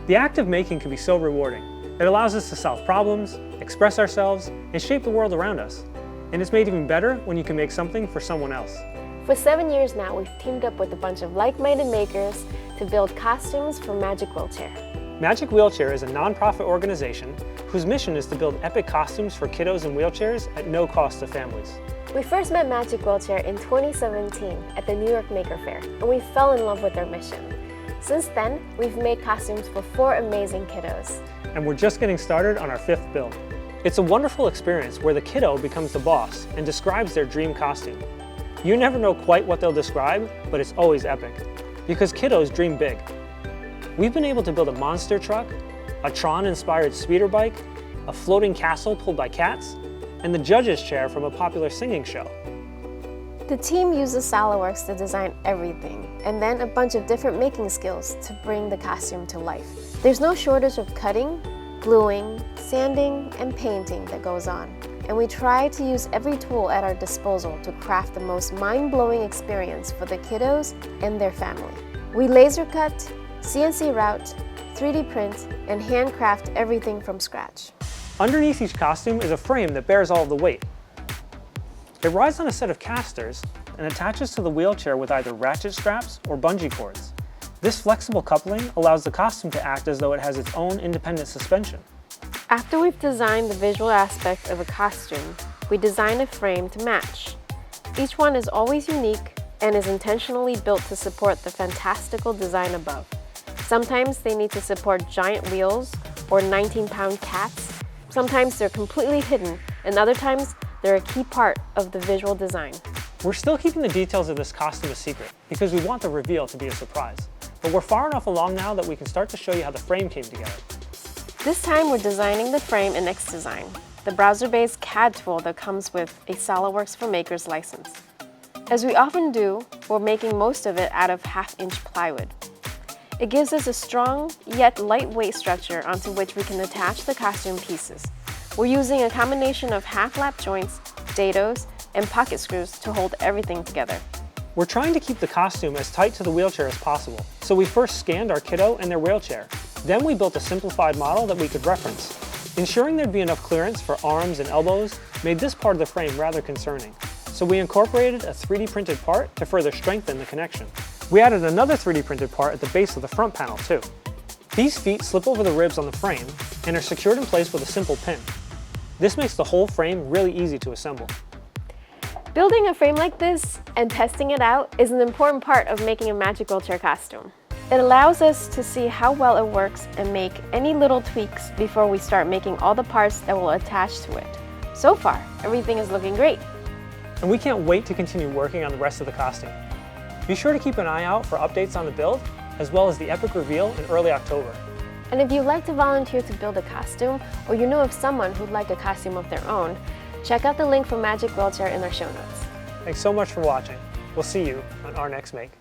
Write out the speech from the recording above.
The act of making can be so rewarding. It allows us to solve problems, express ourselves, and shape the world around us. And it's made even better when you can make something for someone else. For 7 years now, we've teamed up with a bunch of like-minded makers to build costumes for Magic Wheelchair. Magic Wheelchair is a non-profit organization whose mission is to build epic costumes for kiddos in wheelchairs at no cost to families. We first met Magic Wheelchair in 2017 at the New York Maker Fair, and we fell in love with their mission. Since then, we've made costumes for 4 amazing kiddos. And we're just getting started on our 5th build. It's a wonderful experience where the kiddo becomes the boss and describes their dream costume. You never know quite what they'll describe, but it's always epic, because kiddos dream big. We've been able to build a monster truck, a Tron-inspired speeder bike, a floating castle pulled by cats, and the judge's chair from a popular singing show. The team uses SOLIDWORKS to design everything, and then a bunch of different making skills to bring the costume to life. There's no shortage of cutting, gluing, sanding, and painting that goes on. And we try to use every tool at our disposal to craft the most mind-blowing experience for the kiddos and their family. We laser cut, CNC route, 3D print, and handcraft everything from scratch. Underneath each costume is a frame that bears all of the weight. It rides on a set of casters and attaches to the wheelchair with either ratchet straps or bungee cords. This flexible coupling allows the costume to act as though it has its own independent suspension. After we've designed the visual aspect of a costume, we design a frame to match. Each one is always unique and is intentionally built to support the fantastical design above. Sometimes they need to support giant wheels or 19-pound cats. Sometimes they're completely hidden, and other times they're a key part of the visual design. We're still keeping the details of this costume a secret because we want the reveal to be a surprise. But we're far enough along now that we can start to show you how the frame came together. This time we're designing the frame in Xdesign, the browser-based CAD tool that comes with a SOLIDWORKS for Makers license. As we often do, we're making most of it out of 1/2-inch plywood. It gives us a strong yet lightweight structure onto which we can attach the costume pieces. We're using a combination of half-lap joints, dados, and pocket screws to hold everything together. We're trying to keep the costume as tight to the wheelchair as possible, so we first scanned our kiddo and their wheelchair. Then we built a simplified model that we could reference. Ensuring there'd be enough clearance for arms and elbows made this part of the frame rather concerning, so we incorporated a 3D printed part to further strengthen the connection. We added another 3D printed part at the base of the front panel too. These feet slip over the ribs on the frame and are secured in place with a simple pin. This makes the whole frame really easy to assemble. Building a frame like this and testing it out is an important part of making a Magic Wheelchair costume. It allows us to see how well it works and make any little tweaks before we start making all the parts that will attach to it. So far, everything is looking great. And we can't wait to continue working on the rest of the costume. Be sure to keep an eye out for updates on the build, as well as the epic reveal in early October. And if you'd like to volunteer to build a costume, or you know of someone who'd like a costume of their own, check out the link for Magic Wheelchair in our show notes. Thanks so much for watching. We'll see you on our next make.